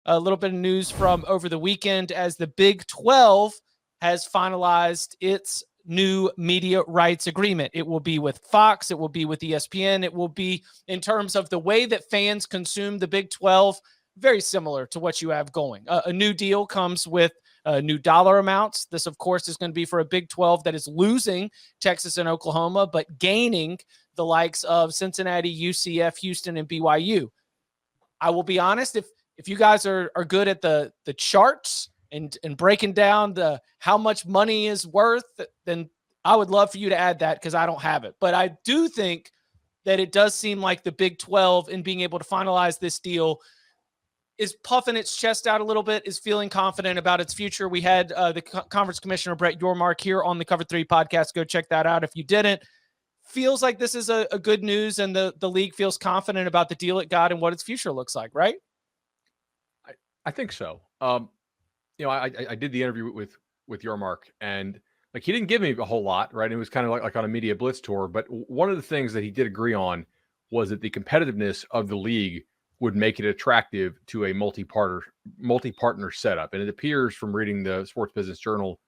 a little bit of news from over the weekend as the Big 12 has finalized its new media rights agreement. It will be with Fox. It will be with ESPN. It will be, in terms of the way that fans consume the Big 12, very similar to what you have going. A new deal comes with new dollar amounts. This, of course, is going to be for a Big 12 that is losing Texas and Oklahoma, but gaining the likes of Cincinnati, UCF, Houston, and BYU. I will be honest, if you guys are good at the charts and breaking down the how much money is worth, then I would love for you to add that because I don't have it. But I do think that it does seem like the Big 12, in being able to finalize this deal, is puffing its chest out a little bit, is feeling confident about its future. We had the conference commissioner, Brett Yormark, here on the Cover 3 podcast. Go check that out if you didn't. Feels like this is a good news, and the league feels confident about the deal it got and what its future looks like, right? I think so. I did the interview with Yormark, and like he didn't give me a whole lot, right? It was kind of like on a media blitz tour. But one of the things that he did agree on was that the competitiveness of the league would make it attractive to a multi-partner setup. And it appears from reading the Sports Business Journal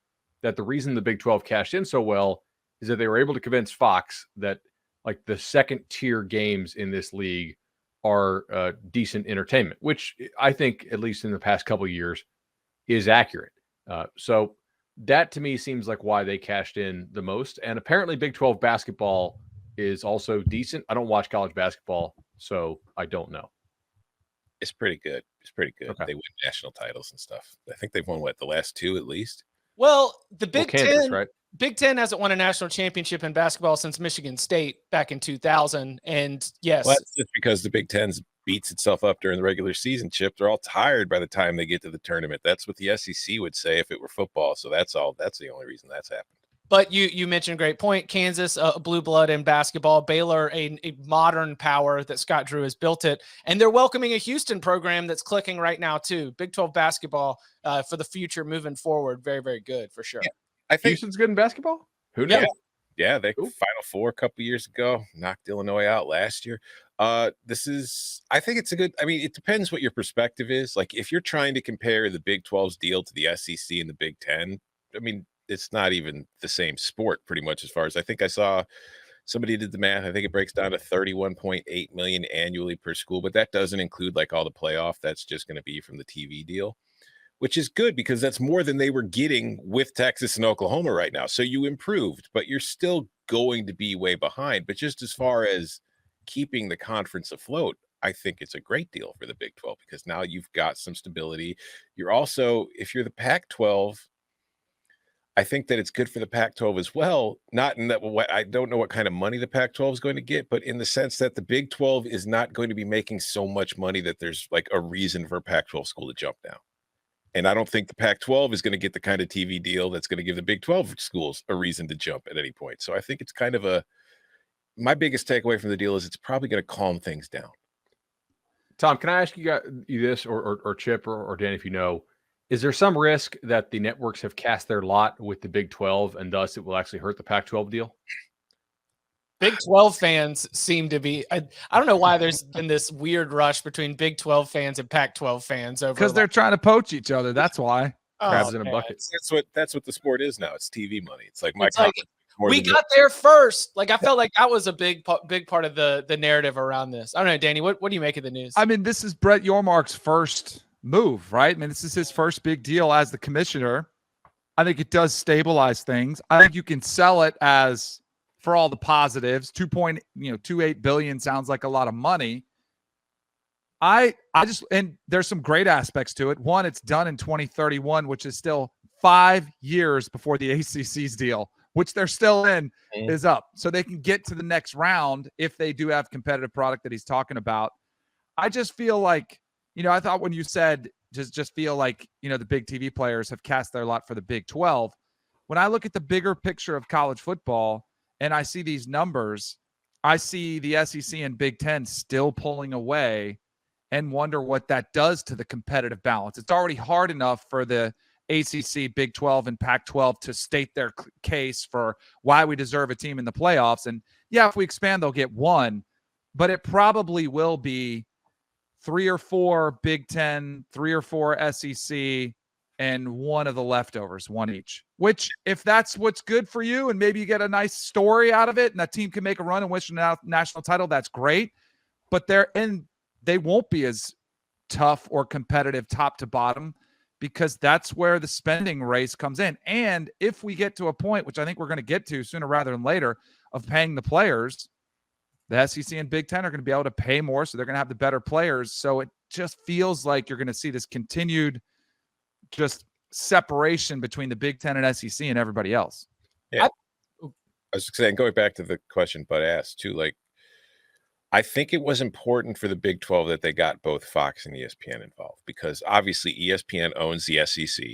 that the reason the Big 12 cashed in so well is that they were able to convince Fox that like the second tier games in this league are decent entertainment, which I think, at least in the past couple of years, is accurate. So that to me seems like why they cashed in the most. And apparently Big 12 basketball is also decent. I don't watch college basketball, so I don't know. It's pretty good. Okay. They win national titles and stuff. I think they've won the last two at least. Well, the Big Kansas, 10, right? Big 10 hasn't won a national championship in basketball since Michigan State back in 2000. And yes, well, that's just because the Big 10 beats itself up during the regular season, Chip. They're all tired by the time they get to the tournament. That's what the SEC would say if it were football. So that's the only reason that's happened. But you mentioned a great point. Kansas, blue blood in basketball. Baylor, a modern power that Scott Drew has built it. And they're welcoming a Houston program that's clicking right now, too. Big 12 basketball for the future moving forward. Very, very good for sure. Yeah, I think Houston's good in basketball? Who knows? Yeah, they Final Four a couple years ago, knocked Illinois out last year. I think it's a good, it depends what your perspective is. Like if you're trying to compare the Big 12's deal to the SEC and the Big 10, it's not even the same sport pretty much. As far as I think I saw somebody did the math. I think it breaks down to 31.8 million annually per school, but that doesn't include like all the playoff. That's just going to be from the TV deal, which is good because that's more than they were getting with Texas and Oklahoma right now. So you improved, but you're still going to be way behind. But just as far as keeping the conference afloat, I think it's a great deal for the Big 12 because now you've got some stability. You're also, if you're the Pac-12, I think that it's good for the Pac-12 as well. Not in that I don't know what kind of money the Pac-12 is going to get, but in the sense that the Big 12 is not going to be making so much money that there's like a reason for a Pac-12 school to jump now. And I don't think the Pac-12 is going to get the kind of TV deal that's going to give the Big 12 schools a reason to jump at any point. So I think it's kind of my biggest takeaway from the deal is it's probably going to calm things down. Tom, can I ask you this or Chip or Dan, if you know, is there some risk that the networks have cast their lot with the Big 12 and thus it will actually hurt the Pac-12 deal? Big 12 fans seem to be, I don't know why there's been this weird rush between Big 12 fans and Pac-12 fans over because they're trying to poach each other. That's why. Crabs in a bucket. That's what the sport is now. It's TV money. It's like we got there first. Like I felt like that was a big part of the narrative around this. I don't know, Danny, what do you make of the news? This is Brett Yormark's first move, right? This is his first big deal as the commissioner. I think it does stabilize things. I think you can sell it as, for all the positives, 2.28 billion sounds like a lot of money. I just, and there's some great aspects to it. One, it's done in 2031, which is still 5 years before the ACC's deal, which they're still in, is up. So they can get to the next round if they do have competitive product that he's talking about. I just feel like, I thought when you said just feel like, the big TV players have cast their lot for the Big 12. When I look at the bigger picture of college football and I see these numbers, I see the SEC and Big 10 still pulling away and wonder what that does to the competitive balance. It's already hard enough for the ACC, Big 12, and Pac-12 to state their case for why we deserve a team in the playoffs. And yeah, if we expand, they'll get one, but it probably will be 3 or 4 Big Ten, 3 or 4 SEC, and one of the leftovers, one each. Which, if that's what's good for you, and maybe you get a nice story out of it, and that team can make a run and win a national title, that's great. But they won't be as tough or competitive top to bottom, because that's where the spending race comes in. And if we get to a point, which I think we're going to get to sooner rather than later, of paying the players, the SEC and Big Ten are going to be able to pay more, so they're going to have the better players. So it just feels like you're going to see this continued just separation between the Big Ten and SEC and everybody else. Yeah. I was saying, going back to the question Bud asked too, like, I think it was important for the Big 12 that they got both Fox and ESPN involved, because obviously ESPN owns the SEC,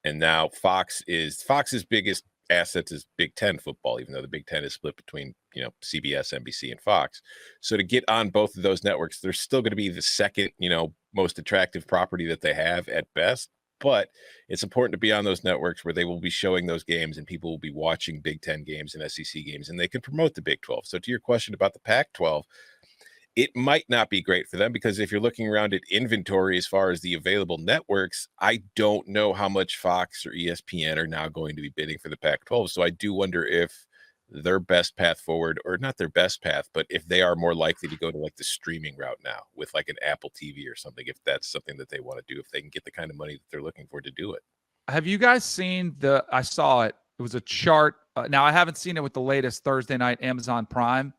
and now Fox's biggest assets is Big Ten football, even though the Big Ten is split between, CBS, NBC, and Fox. So to get on both of those networks, they're still going to be the second, most attractive property that they have at best. But it's important to be on those networks where they will be showing those games and people will be watching Big Ten games and SEC games, and they can promote the Big 12. So to your question about the Pac-12, it might not be great for them, because if you're looking around at inventory as far as the available networks, I don't know how much Fox or ESPN are now going to be bidding for the Pac-12. So I do wonder if their best path forward, or not their best path, but if they are more likely to go to like the streaming route now with like an Apple TV or something, if that's something that they want to do, if they can get the kind of money that they're looking for to do it. Have you guys seen I saw it. It was a chart. Now, I haven't seen it with the latest Thursday night Amazon Prime,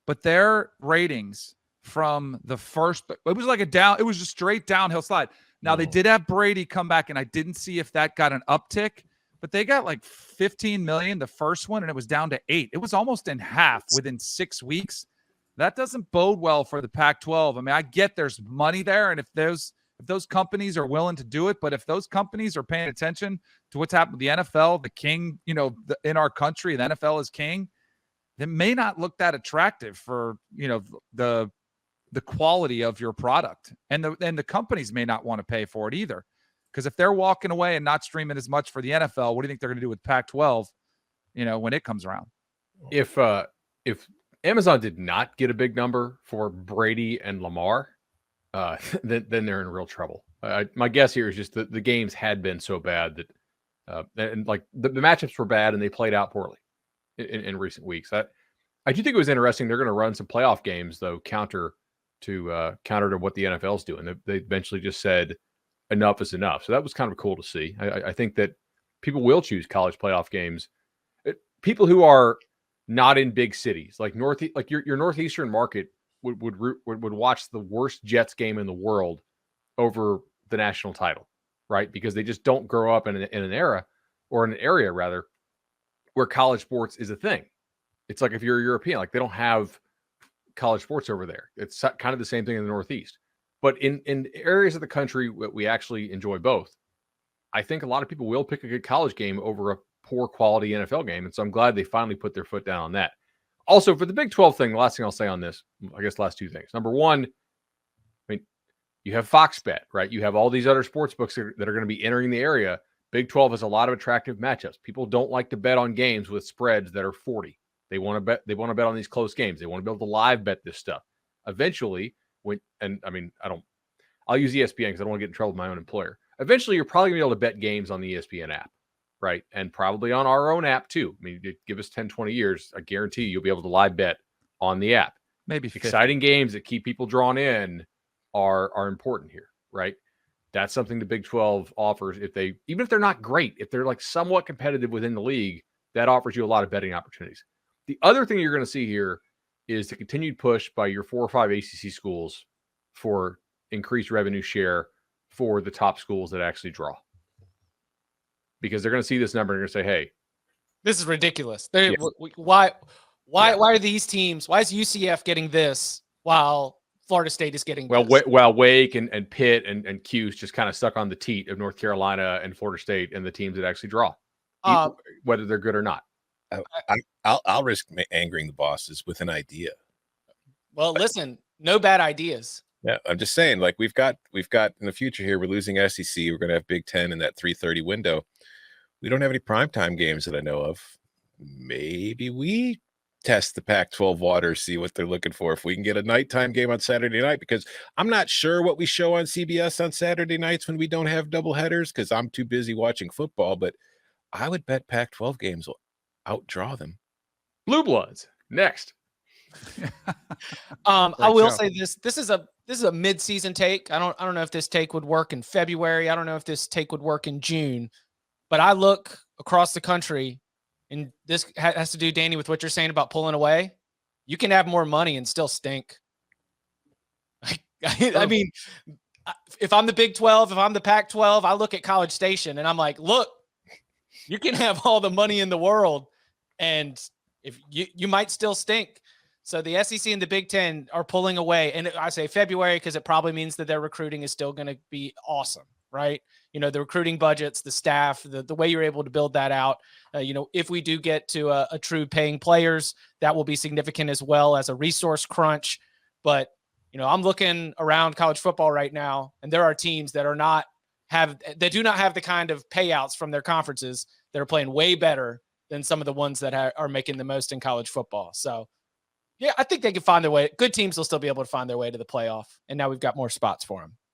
but their ratings from the first, it was like it was just straight downhill slide. Now, they did have Brady come back, and I didn't see if that got an uptick, but they got like 15 million the first one, and it was down to 8. It was almost in half within 6 weeks. That doesn't bode well for the Pac-12. I mean, I get there's money there, and if those companies are willing to do it, but if those companies are paying attention to what's happened with the NFL, the king, in our country, the NFL is king, it may not look that attractive for, the quality of your product, and the companies may not want to pay for it either, because if they're walking away and not streaming as much for the NFL, what do you think they're going to do with Pac-12? When it comes around. If Amazon did not get a big number for Brady and Lamar, then they're in real trouble. My guess here is just that the games had been so bad that, and like the matchups were bad and they played out poorly in recent weeks. I do think it was interesting. They're going to run some playoff games though, counter to what the NFL's doing. They eventually just said enough is enough. So that was kind of cool to see. I think that people will choose college playoff games. People who are not in big cities, like your northeastern market would watch the worst Jets game in the world over the national title, right? Because they just don't grow up in an era, or an area rather, where college sports is a thing. It's like if you're European, like they don't have college sports over there. It's kind of the same thing in the Northeast. But in areas of the country we actually enjoy both, I think a lot of people will pick a good college game over a poor quality NFL game. And so I'm glad they finally put their foot down on that. Also, for the Big 12 thing, the last thing I'll say on this, I guess last two things. Number one, you have Fox Bet, right? You have all these other sports books that are going to be entering the area. Big 12 has a lot of attractive matchups. People don't like to bet on games with spreads that are 40. They want to bet on these close games. They want to be able to live bet this stuff. Eventually, I'll use ESPN because I don't want to get in trouble with my own employer. Eventually, you're probably going to be able to bet games on the ESPN app, right? And probably on our own app too. I mean, give us 10, 20 years. I guarantee you'll be able to live bet on the app. Maybe 50. Exciting games that keep people drawn in are important here, right? That's something the Big 12 offers. Even if they're not great, if they're like somewhat competitive within the league, that offers you a lot of betting opportunities. The other thing you're going to see here is the continued push by your 4 or 5 ACC schools for increased revenue share for the top schools that actually draw. Because they're going to see this number and they're going to say, hey, this is ridiculous. Yeah. Why are these teams, why is UCF getting this while Florida State is getting this? Well, Wake and Pitt and Cuse just kind of stuck on the teat of North Carolina and Florida State and the teams that actually draw, whether they're good or not. I'll risk angering the bosses with an idea. Well, listen, no bad ideas. Yeah, I'm just saying, like we've got in the future here, we're losing SEC. We're going to have Big Ten in that 3:30 window. We don't have any primetime games that I know of. Maybe we test the Pac-12 waters, see what they're looking for. If we can get a nighttime game on Saturday night, because I'm not sure what we show on CBS on Saturday nights when we don't have double headers because I'm too busy watching football, but I would bet Pac-12 games will outdraw them. Blue Bloods next. I will show. say this is a mid-season take. I don't know if this take would work in February. I don't know if this take would work in June, but I look across the country, and this has to do, Danny, with what you're saying about pulling away. You can have more money and still stink. I mean, if I'm the Big 12, if I'm the Pac-12, I look at College Station and I'm like, look, you can have all the money in the world, and if you might still stink. So the SEC and the Big Ten are pulling away. And I say February because it probably means that their recruiting is still going to be awesome, right? You know, the recruiting budgets, the staff, the way you're able to build that out. You know, if we do get to a true paying players, that will be significant as well as a resource crunch. But, you know, I'm looking around college football right now, and there are teams that do not have the kind of payouts from their conferences that are playing way better than some of the ones that are making the most in college football. So, yeah, I think they can find their way. Good teams will still be able to find their way to the playoff, and now we've got more spots for them.